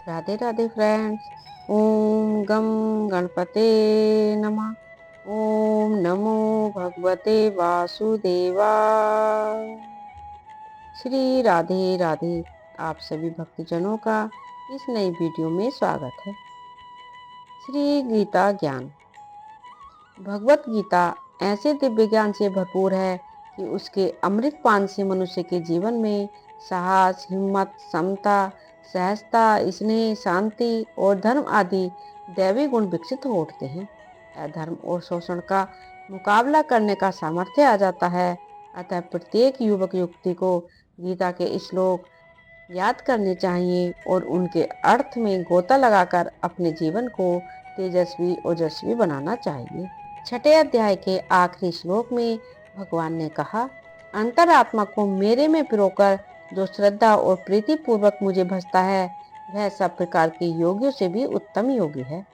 Radhe Radhe friends. ओम गम गणपते नमः। ओम नमो भगवते वासुदेवाय। श्री राधे राधे। आप सभी भक्तजनों का इस नई वीडियो में स्वागत है। श्री गीता ज्ञान। भगवत गीता ऐसे दिव्य ज्ञान से भरपूर है कि उसके अमृत पान से मनुष्य के जीवन में साहस, हिम्मत, समता, सहजता, स्नेह, शांति और धर्म आदि दैवी गुण विकसित हो उठते हैं। अधर्म और शोषण का मुकाबला करने का सामर्थ्य आ जाता है। अतः प्रत्येक युवक युवती को गीता के श्लोक याद करने चाहिए और उनके अर्थ में गोता लगाकर अपने जीवन को तेजस्वी ओजस्वी बनाना चाहिए। छठे अध्याय के आखिरी श्लोक में भगवान ने कहा, अंतरात्मा को मेरे में पिरोकर जो श्रद्धा और प्रीति पूर्वक मुझे भजता है वह सब प्रकार के योगियों से भी उत्तम योगी है।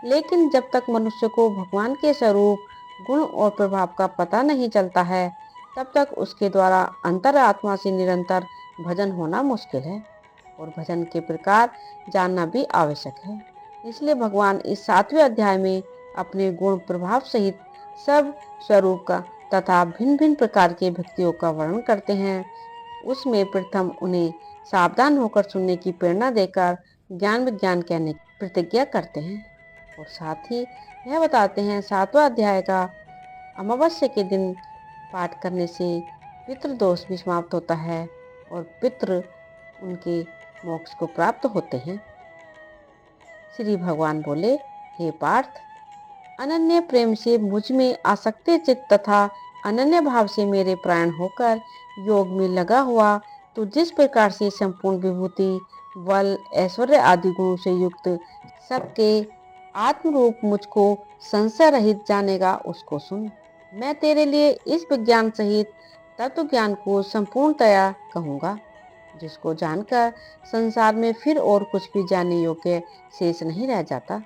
लेकिन जब तक मनुष्य को भगवान के स्वरूप, गुण और प्रभाव का पता नहीं चलता है तब तक उसके द्वारा अंतरात्मा से निरंतर भजन होना मुश्किल है और भजन के प्रकार जानना भी आवश्यक है। इसलिए भगवान इस 7वें अध्याय में अपने गुण प्रभाव सहित सब स्वरूप का तथा भिन्न भिन्न प्रकार के भक्तियों का वर्णन करते हैं। उसमें प्रथम उन्हें सावधान होकर सुनने की प्रेरणा देकर ज्ञान विज्ञान कहने की प्रतिज्ञा करते हैं और साथ ही यह बताते हैं 7वां अध्याय का अमावस्या के दिन पाठ करने से पितृदोष भी समाप्त होता है और पितृ उनके मोक्ष को प्राप्त होते हैं। श्री भगवान बोले, हे पार्थ, अनन्य प्रेम से मुझ में आसक्ति चित्त तथा अनन्य भाव से मेरे प्राण होकर योग में लगा हुआ तो जिस प्रकार से संपूर्ण विभूति, बल, ऐश्वर्य आदि गुणों से युक्त सबके आत्म रूप मुझको संशय रहित जानेगा उसको सुन। मैं तेरे लिए इस विज्ञान सहित तत्व ज्ञान को संपूर्णतया कहूँगा, जिसको जानकर संसार में फिर और कुछ भी जानने योग्य शेष नहीं रह जाता।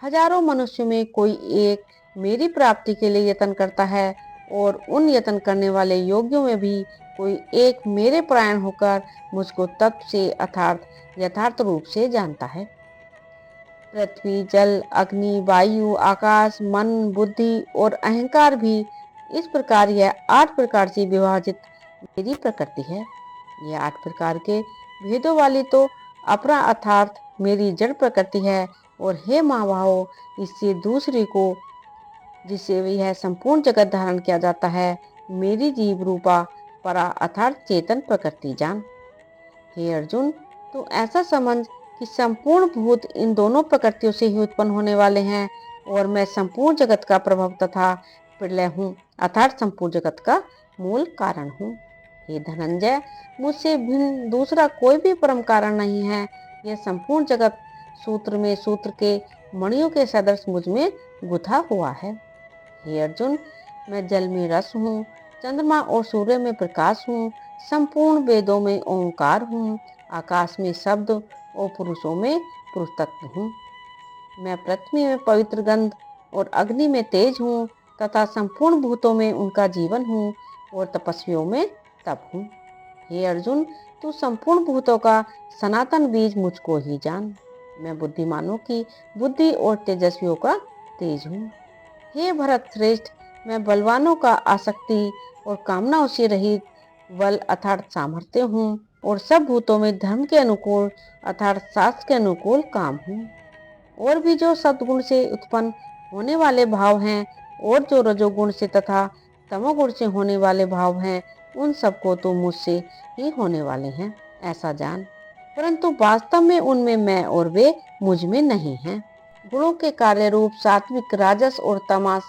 हजारों मनुष्यों में कोई एक मेरी प्राप्ति के लिए यत्न करता है और उन यत्न करने वाले योगियों में भी कोई एक मेरे परायण होकर मुझको तत्व से अर्थात यथार्थ रूप से जानता है। पृथ्वी, जल, अग्नि, वायु, आकाश, मन, बुद्धि और अहंकार भी इस प्रकार यह 8 प्रकार से विभाजित मेरी प्रकृति है। यह 8 प्रकार के भेदों वाली तो अपरा अर्थात मेरी जड़ प्रकृति है और हे महाबाहो, इससे दूसरी को जिससे यह संपूर्ण जगत धारण किया जाता है मेरी जीव रूपा परा अर्थात चेतन प्रकृति जान। हे अर्जुन, तू ऐसा समझ कि संपूर्ण भूत इन दोनों प्रकृतियों से ही उत्पन्न होने वाले हैं और मैं संपूर्ण जगत का प्रभाव तथा प्रलय हूँ अर्थात संपूर्ण जगत का मूल कारण हूँ। हे धनंजय, मुझसे भिन्न दूसरा कोई भी परम कारण नहीं है। यह संपूर्ण जगत सूत्र में सूत्र के मणियों के सदृश मुझ में गुथा हुआ है। हे अर्जुन, मैं जल में रस हूँ, चंद्रमा और सूर्य में प्रकाश हूँ, संपूर्ण वेदों में ओंकार हूँ, आकाश में शब्द और पुरुषों में पुरुष तत्व हूँ। मैं पृथ्वी में पवित्र गंध और अग्नि में तेज हूँ तथा संपूर्ण भूतों में उनका जीवन हूँ और तपस्वियों में तप हूँ। हे अर्जुन, तू संपूर्ण भूतों का सनातन बीज मुझको ही जान। मैं बुद्धिमानों की बुद्धि और तेजस्वियों का तेज हूँ। हे भरत श्रेष्ठ, मैं बलवानों का आसक्ति और कामनाओं से रहित बल अर्थात सामर्थ्य हूँ और सब भूतों में धर्म के अनुकूल अर्थात शास्त्र के अनुकूल काम हूँ। और भी जो सद्गुण से उत्पन्न होने वाले भाव हैं और जो रजोगुण से तथा तमोगुण से होने वाले भाव हैं उन सबको तो मुझसे ही होने वाले हैं ऐसा जान, परंतु वास्तव में उनमें मैं और वे मुझ में नहीं हैं। गुणों के कार्य रूप सात्विक, राजस और तमस,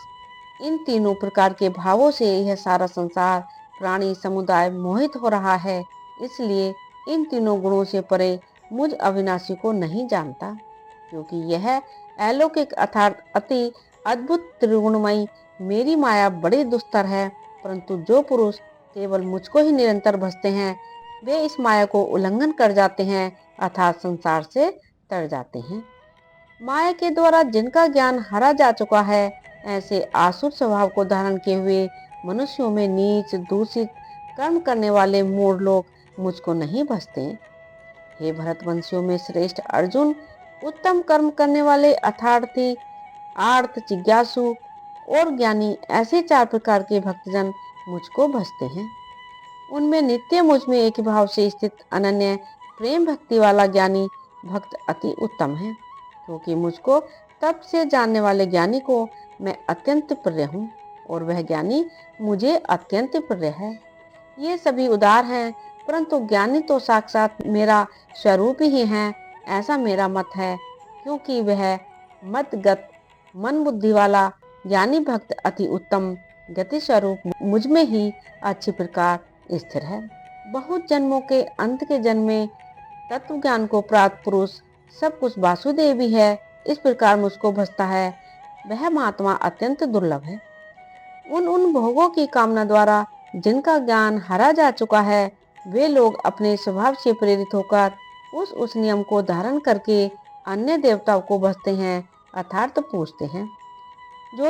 इन तीनों प्रकार के भावों से यह सारा संसार प्राणी समुदाय मोहित हो रहा है। इसलिए इन तीनों गुणों से परे मुझ अविनाशी को नहीं जानता, क्योंकि यह अलौकिक अर्थात अति अद्भुत त्रिगुणमयी मेरी माया बड़ी दुस्तर है। परंतु जो पुरुष केवल मुझको ही निरंतर भजते हैं वे इस माया को उल्लंघन कर जाते हैं अर्थात संसार से तर जाते हैं। माया के द्वारा जिनका ज्ञान हरा जा चुका है ऐसे आसुर स्वभाव को धारण किए हुए मनुष्यों में नीच दूषित कर्म करने वाले मूढ़ लोग मुझको नहीं भजते। हे भरतवंशियों में श्रेष्ठ अर्जुन, उत्तम कर्म करने वाले अर्थार्थी, आर्त, जिज्ञासु और ज्ञानी, ऐसे 4 प्रकार के भक्तजन मुझको भजते हैं। उनमें नित्य मुझ में एक भाव से स्थित अनन्य प्रेम भक्ति वाला ज्ञानी भक्त अति उत्तम है, क्योंकि मुझको तब से जानने वाले ज्ञानी को मैं अत्यंत प्रिय हूँ और वह ज्ञानी मुझे अत्यंत प्रिय है। ये सभी उदार हैं, परंतु ज्ञानी तो साक्षात मेरा स्वरूप ही है, ऐसा मेरा मत है, क्योंकि वह मतगत मन बुद्धि वाला ज्ञानी भक्त अति उत्तम गति स्वरूप मुझ में ही अच्छी प्रकार स्थिर है। बहुत जन्मों के अंत के जन्म में तत्व ज्ञान को प्राप्त पुरुष सब कुछ वासुदेव ही है, इस प्रकार मुझको भजता है, वह महात्मा अत्यंत दुर्लभ है। उन भोगों की कामना द्वारा जिनका ज्ञान हरा जा चुका है, वे लोग अपने स्वभाव से प्रेरित होकर उस नियम को धारण करके अन्य देवताओं को भजते हैं अर्थात पूजते हैं।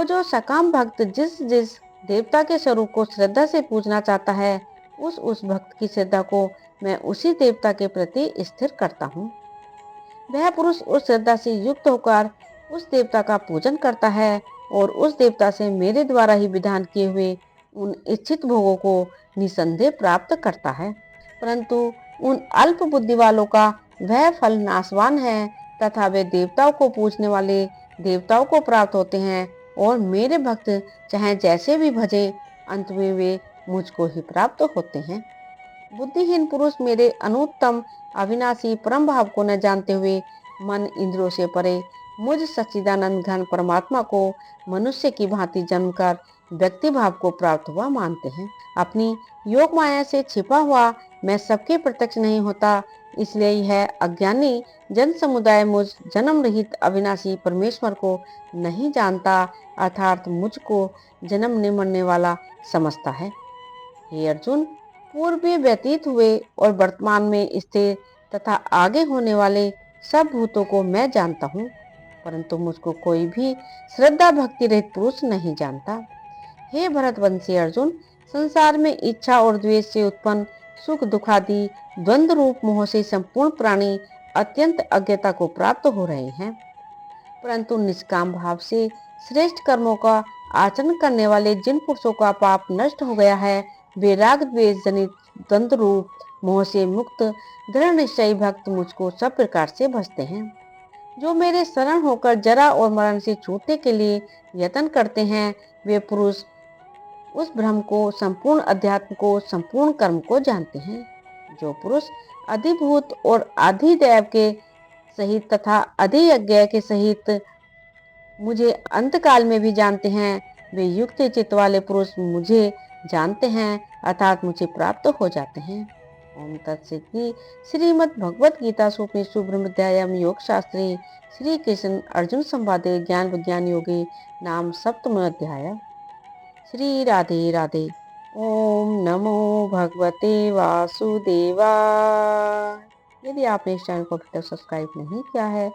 जो सकाम भक्त जिस जिस देवता के स्वरूप को श्रद्धा से पूजना चाहता है, उस भक्त की श्रद्धा को मैं उसी देवता के प्रति स्थिर करता हूँ। वह पुरुष उस श्रद्धा से युक्त होकर उस देवता का पूजन करता है और उस देवता से मेरे द्वारा ही विधान किए हुए उन इच्छित भोगों को निसंदेह प्राप्त करता है। परंतु उन अल्प बुद्धि वालों का वह फल नाशवान है तथा वे देवताओं को पूजने वाले देवताओं को प्राप्त होते हैं और मेरे भक्त चाहे जैसे भी भजे, अंत में वे मुझको ही प्राप्त होते हैं। बुद्धिहीन पुरुष मेरे अनुत्तम अविनाशी परम भाव को न जानते हुए मन इंद्रियों से परे मुझ सच्चिदानंद घन परमात्मा को मनुष्य की भांति जन्मकर व्यक्ति भाव को प्राप्त हुआ मानते हैं। अपनी योग माया से छिपा हुआ मैं सबके प्रत्यक्ष नहीं होता, इसलिए यह अज्ञानी जन समुदाय मुझ जन्म रहित अविनाशी परमेश्वर को नहीं जानता, अर्थात मुझको जन्म नहीं मरने वाला समझता है। हे अर्जुन, पूर्व में व्यतीत हुए और वर्तमान में स्थिर तथा आगे होने वाले सब भूतों को मैं जानता हूँ, परंतु मुझको कोई भी श्रद्धा भक्ति रहित पुरुष नहीं जानता। हे भरतवंशी अर्जुन, संसार में इच्छा और द्वेष से उत्पन्न सुख दुखादि द्वंद्व रूप मोह से संपूर्ण प्राणी अत्यंत अज्ञता को प्राप्त हो रहे हैं, परंतु निष्काम भाव से श्रेष्ठ कर्मों का आचरण करने वाले जिन पुरुषों का पाप नष्ट हो गया है, वे राग द्वेष जनित द्वंद्व रूप मोह से मुक्त दृढ़ निश्चयी भक्त मुझको सब प्रकार से भजते हैं। जो मेरे शरण होकर जरा और मरण से छूटने के लिए यत्न करते हैं, वे पुरुष उस ब्रह्म को, संपूर्ण अध्यात्म को, संपूर्ण कर्म को जानते हैं। जो पुरुष अधिभूत और अधिदैव के सहित तथा अधियज्ञ के सहित मुझे अंतकाल में भी जानते हैं, वे युक्त चित्त वाले पुरुष मुझे जानते हैं अर्थात मुझे प्राप्त हो जाते हैं। ओम तत्सत। श्रीमद् भगवत गीता उपनिषद ब्रह्मोपाध्याय योग शास्त्री श्री कृष्ण अर्जुन संवादे ज्ञान विज्ञान योगी नाम सप्तम अध्याय। श्री राधे राधे। ओम नमो भगवते वासुदेवाय। यदि आपने इस चैनल को अभी तक सब्सक्राइब नहीं किया है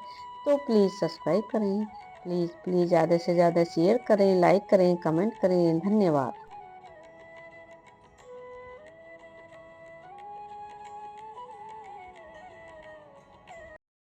तो प्लीज़ सब्सक्राइब करें। प्लीज़ ज़्यादा से ज़्यादा शेयर करें, लाइक करें, कमेंट करें। धन्यवाद।